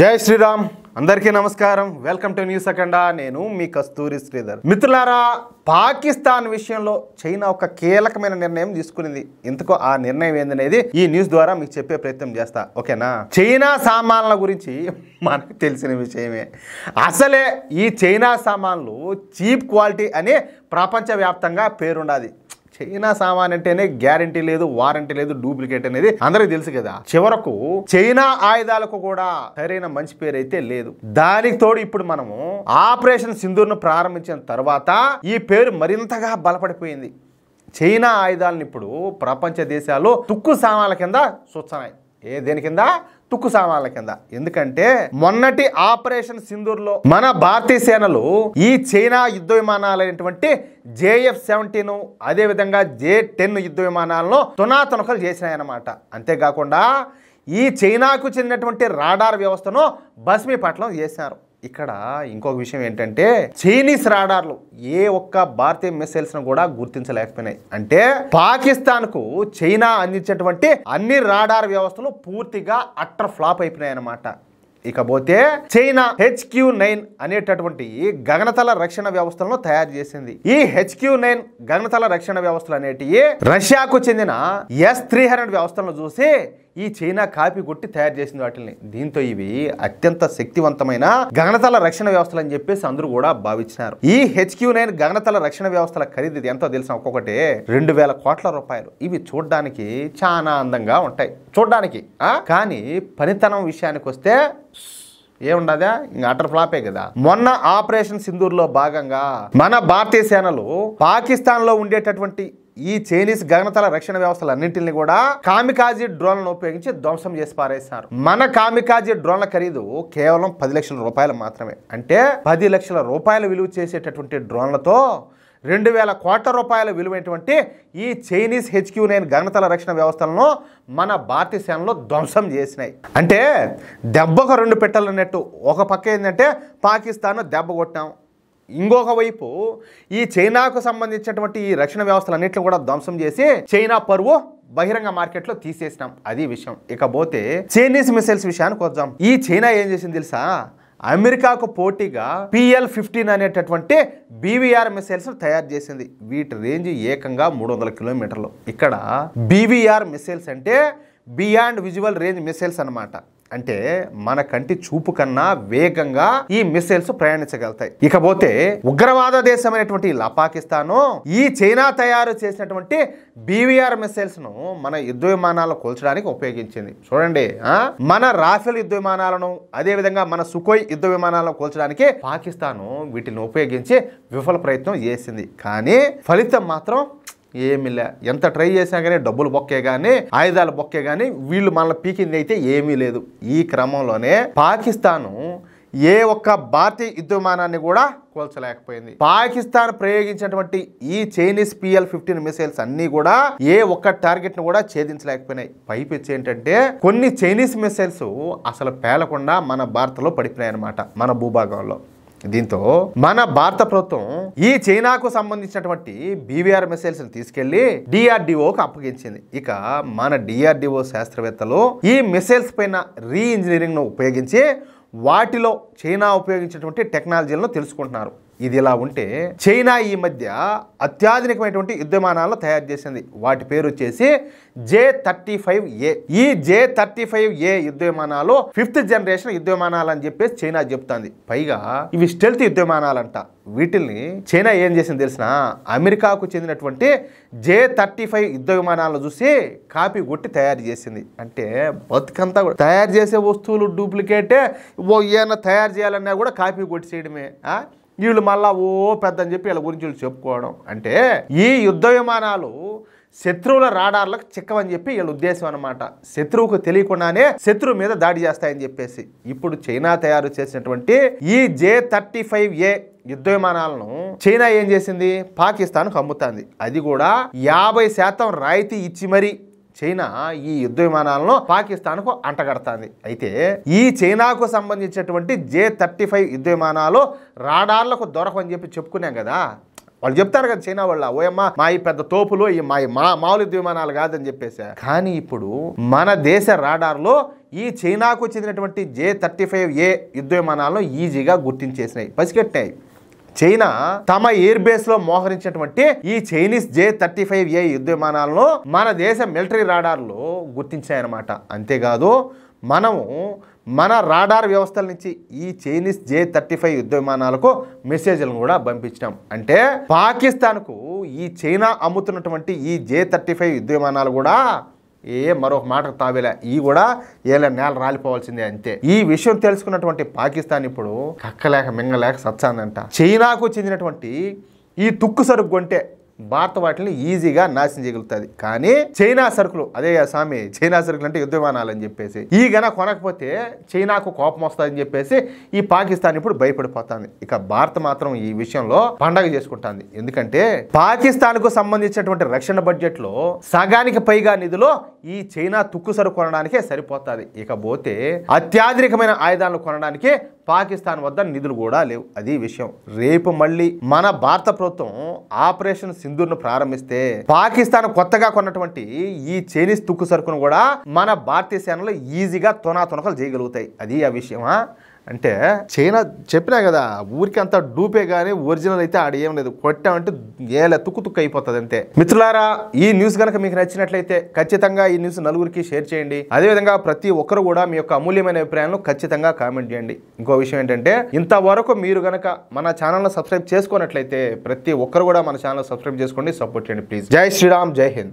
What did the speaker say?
జై శ్రీరామ్ అందరికీ నమస్కారం వెల్కమ్ టు న్యూస్ అఖండ నేను మీ కస్తూరి శ్రీధర్ మిత్రులారా పాకిస్తాన్ విషయంలో చైనా ఒక కీలకమైన నిర్ణయం తీసుకునింది ఇంతకో ఆ నిర్ణయం ఏందనేది ఈ న్యూస్ ద్వారా మీకు చెప్పే ప్రయత్నం చేస్తా ఓకేనా చైనా సామాన్ల గురించి మనకు తెలిసిన విషయమే అసలే ఈ చైనా సామాన్లు చీప్ క్వాలిటీ అని ప్రపంచవ్యాప్తంగా పేరుండాది చైనా సామాన్ అంటేనే గ్యారంటీ లేదు వారంటీ లేదు డూప్లికేట్ అనేది అందరికీ తెలుసు కదా చివరకు చైనా ఆయుధాలకు కూడా సరైన మంచి పేరు అయితే లేదు దానికి తోడు ఇప్పుడు మనము ఆపరేషన్ సింధూర్ను ప్రారంభించిన తర్వాత ఈ పేరు మరింతగా బలపడిపోయింది చైనా ఆయుధాలను ఇప్పుడు ప్రపంచ దేశాలు తుక్కు సామాన్ల కింద చూస్తున్నాయి దేని కింద తుక్కు సామాన్ల కింద ఎందుకంటే మొన్నటి ఆపరేషన్ సింధూర్లో మన భారతీయ సేనలు ఈ చైనా యుద్ధ విమానాలైనటువంటి JF-17 అదే విధంగా J-10 యుద్ధ విమానాలను తునాతునకలు చేసినాయన్నమాట అంతేకాకుండా ఈ చైనాకు చెందినటువంటి రాడార్ వ్యవస్థను భస్మీపట్నం చేశారు ఇక్కడ ఇంకొక విషయం ఏంటంటే చైనీస్ రాడార్లు ఏ ఒక్క భారతీయ మిసైల్స్ ను కూడా గుర్తించలేకపోయినాయి అంటే పాకిస్తాన్ కు చైనా అందించేటువంటి అన్ని రాడార్ వ్యవస్థలు పూర్తిగా అట్టర్ ఫ్లాప్ అయిపోయినాయి అన్నమాట ఇకపోతే చైనా HQ-9 అనేటటువంటి గగనతల రక్షణ వ్యవస్థలను తయారు చేసింది ఈ HQ-9 గగనతల రక్షణ వ్యవస్థలు అనేటివి రష్యాకు చెందిన S-300 వ్యవస్థలను చూసి ఈ చైనా కాపీ కొట్టి తయారు చేసింది వాటిని దీంతో ఇవి అత్యంత శక్తివంతమైన గగనతల రక్షణ వ్యవస్థలు అని చెప్పేసి అందరూ కూడా భావించినారు ఈ HQ-9 గగనతల రక్షణ వ్యవస్థల ఖరీదు ఎంతో తెలిసిన ఒక్కొక్కటి 2000 కోట్ల రూపాయలు ఇవి చూడడానికి చాలా అందంగా ఉంటాయి చూడడానికి కానీ పనితనం విషయానికి వస్తే ఏముండదా ఇంకా అటర్ ఫ్లాపే కదా మొన్న ఆపరేషన్ సింధూర్లో భాగంగా మన భారతీయ సేనలు పాకిస్తాన్ లో ఉండేటటువంటి ఈ చైనీస్ గగనతల రక్షణ వ్యవస్థలన్నింటినీ కూడా కామికాజీ డ్రోన్లను ఉపయోగించి ధ్వంసం చేసి పారేస్తారు మన కామికాజీ డ్రోన్ల ఖరీదు కేవలం 10 లక్షల రూపాయలు మాత్రమే అంటే 10 లక్షల రూపాయలు విలువ చేసేటటువంటి డ్రోన్లతో 2000 కోట్ల రూపాయల విలువైనటువంటి ఈ చైనీస్ HQ-9 గగనతల రక్షణ వ్యవస్థలను మన భారతీయ సేనలో ధ్వంసం చేసినాయి అంటే దెబ్బకు 2 పెట్టాలన్నట్టు ఒక పక్క ఏంటంటే పాకిస్తాన్ దెబ్బ కొట్టాం ఇంకొక వైపు ఈ చైనాకు సంబంధించినటువంటి ఈ రక్షణ వ్యవస్థలన్నింటినీ కూడా ధ్వంసం చేసి చైనా పరువు బహిరంగ మార్కెట్లో తీసేసినాం అది విషయం ఇకపోతే చైనీస్ మిసైల్స్ విషయానికి వద్దాం ఈ చైనా ఏం చేసింది తెలుసా అమెరికాకు పోటీగా PL-15 అనేటటువంటి BVR మిసైల్స్ తయారు చేసింది వీటి రేంజ్ ఏకంగా 300 కిలోమీటర్లు ఇక్కడ BVR మిసైల్స్ అంటే బియాండ్ విజువల్ రేంజ్ మిసైల్స్ అన్నమాట అంటే మన కంటి చూపు కన్నా వేగంగా ఈ మిసైల్స్ ప్రయాణించగలుగుతాయి ఇకపోతే ఉగ్రవాద దేశమైనటువంటి పాకిస్తాన్ ఈ చైనా తయారు చేసినటువంటి BVR మిసైల్స్ ను మన యుద్ధ విమానాలను కూల్చడానికి ఉపయోగించింది చూడండి మన రాఫెల్ యుద్ధ విమానాలను అదే విధంగా మన సుఖోయ్ యుద్ధ విమానాలను కూల్చడానికి పాకిస్తాన్ వీటిని ఉపయోగించి విఫల ప్రయత్నం చేసింది కానీ ఫలితం మాత్రం ఏమీలే ఎంత ట్రై చేసినా కానీ డబ్బులు బొక్కే కానీ ఆయుధాలు బొక్కే కానీ వీళ్ళు మనల్ని పీకింది అయితే ఏమీ లేదు ఈ క్రమంలోనే పాకిస్తాను ఏ ఒక్క భారతీయ యుద్ధ విమానాన్ని కూడా కూల్చలేకపోయింది పాకిస్తాన్ ప్రయోగించినటువంటి ఈ చైనీస్ PL-15 మిసైల్స్ అన్ని కూడా ఏ ఒక్క టార్గెట్ ను కూడా ఛేదించలేకపోయినాయి పైపెచ్చి ఏంటంటే కొన్ని చైనీస్ మిసైల్స్ అసలు పేలకుండా మన భారత్లో పడిపోయినాయి అన్నమాట మన భూభాగంలో దీంతో మన భారత ప్రభుత్వం ఈ చైనాకు సంబంధించినటువంటి BVR మిసైల్స్ తీసుకెళ్లి DRDOకు అప్పగించింది ఇక మన DRDO శాస్త్రవేత్తలు ఈ మిసైల్స్ పైన రీఇంజనీరింగ్ ను ఉపయోగించి వాటిలో చైనా ఉపయోగించినటువంటి టెక్నాలజీలను తెలుసుకుంటున్నారు ఇది ఇలా ఉంటే చైనా ఈ మధ్య అత్యాధునికమైనటువంటి యుద్ధ విమానాలను తయారు చేసింది వాటి పేరు వచ్చేసి J-35A ఈ J-35A యుద్ధ విమానాలు 5th జనరేషన్ యుద్ధ విమానాలు అని చెప్పేసి చైనా చెప్తుంది పైగా ఇవి స్టెల్త్ యుద్ధ విమానాలంట వీటిల్ని చైనా ఏం చేసింది తెలిసిన అమెరికాకు చెందినటువంటి J-35 యుద్ధ విమానాలను చూసి కాపీ కొట్టి తయారు చేసింది అంటే బతుకంతా తయారు చేసే వస్తువులు డూప్లికేటే ఏమైనా తయారు చేయాలన్నా కూడా కాపీ కొట్టి చేయడమే వీళ్ళు మళ్ళా పెద్ద అని చెప్పి వీళ్ళ గురించి వీళ్ళు చెప్పుకోవడం అంటే ఈ యుద్ధ విమానాలు శత్రువుల రాడార్లకు చిక్కవని చెప్పి వీళ్ళ ఉద్దేశం అనమాట శత్రువుకు తెలియకుండానే శత్రువు మీద దాడి చేస్తాయని చెప్పేసి ఇప్పుడు చైనా తయారు చేసినటువంటి ఈ J-35A యుద్ధ విమానాలను చైనా ఏం చేసింది పాకిస్తాన్కు అమ్ముతుంది అది కూడా 50% రాయితీ ఇచ్చి మరి చైనా ఈ యుద్ధ విమానాలను పాకిస్తాన్కు అంటగడుతుంది అయితే ఈ చైనాకు సంబంధించినటువంటి J-35 యుద్ధ విమానాలు రాడార్లకు దొరకని చెప్పి చెప్పుకున్నాం కదా వాళ్ళు చెప్తారు కదా చైనా వాళ్ళ ఓయమ్మ మా ఈ పెద్ద తోపులు ఈ మామూలు యుద్ధ విమానాలు కాదని చెప్పేసి కానీ ఇప్పుడు మన దేశ రాడార్లో ఈ చైనాకు చెందినటువంటి J-35A యుద్ధ విమానాలను ఈజీగా గుర్తించేసినాయి, పసిగట్టాయి. చైనా తమ ఎయిర్ బేస్ లో మోహరించినటువంటి ఈ చైనీస్ J-35A యుద్ధ విమానాలను మన దేశ మిలిటరీ రాడార్లు గుర్తించాయన్నమాట. అంతేకాదు మనము మన రాడార్ వ్యవస్థల నుంచి ఈ చైనీస్ J-35 యుద్ధ విమానాలకు మెసేజ్లను కూడా పంపించినాం. అంటే పాకిస్తాన్కు ఈ చైనా అమ్ముతున్నటువంటి ఈ J-35 యుద్ధ విమానాలు కూడా మరొక మాటకు తావేలే, ఈ కూడా నేల రాలిపోవాల్సిందే అంతే. ఈ విషయం తెలుసుకున్నటువంటి పాకిస్తాన్ ఇప్పుడు కక్కలేక మింగలేక సచ్చాందంట. చైనాకు చెందినటువంటి ఈ తుక్కు సరుకు కొంటే భారత వాటిని ఈజీగా నాశనం చేయగలుగుతుంది. కానీ చైనా సరుకులు, అదే స్వామి చైనా సరుకులు అంటే యుద్ధ విమానాలు అని చెప్పేసి ఈ గన కొనకపోతే చైనాకు కోపం వస్తుందని చెప్పేసి ఈ పాకిస్తాన్ ఇప్పుడు భయపడిపోతుంది. ఇక భారత్ మాత్రం ఈ విషయంలో పండగ చేసుకుంటుంది. ఎందుకంటే పాకిస్తాన్ కు సంబంధించినటువంటి రక్షణ బడ్జెట్ లో సగానికి పైగా నిధులు ఈ చైనా తుక్కు సరుకు కొనడానికే సరిపోతుంది. ఇకపోతే అత్యాధునికమైన ఆయుధాలను కొనడానికి పాకిస్తాన్ వద్ద నిధులు కూడా లేవు. అది విషయం. రేపు మళ్ళీ మన భారత ప్రభుత్వం ఆపరేషన్ సింధూర్ను ప్రారంభిస్తే పాకిస్తాన్ కొత్తగా కొన్నటువంటి ఈ చైనీస్ తుక్కు సరుకును కూడా మన భారతీయ సేనలు ఈజీగా తొనకలు చేయగలుగుతాయి. అది ఆ విషయమా అంటే చైనా చెప్పినా కదా, ఊరికి అంతా డూపే కానీ ఒరిజినల్ అయితే ఆడ ఏం లేదు, కొట్టామంటే తుక్కు అయిపోతుంది అంతే. మిత్రులారా, ఈ న్యూస్ కనుక మీకు నచ్చినట్లయితే ఖచ్చితంగా ఈ న్యూస్ నలుగురికి షేర్ చేయండి. అదేవిధంగా ప్రతి ఒక్కరు కూడా మీ యొక్క అమూల్యమైన అభిప్రాయాలను ఖచ్చితంగా కామెంట్ చేయండి. ఇంకో విషయం ఏంటంటే ఇంతవరకు మీరు గనక మన ఛానల్ను సబ్స్క్రైబ్ చేసుకున్నట్లయితే ప్రతి ఒక్కరు కూడా మన ఛానల్ సబ్స్క్రైబ్ చేసుకోండి, సపోర్ట్ చేయండి ప్లీజ్. జై శ్రీరామ్, జై హింద్.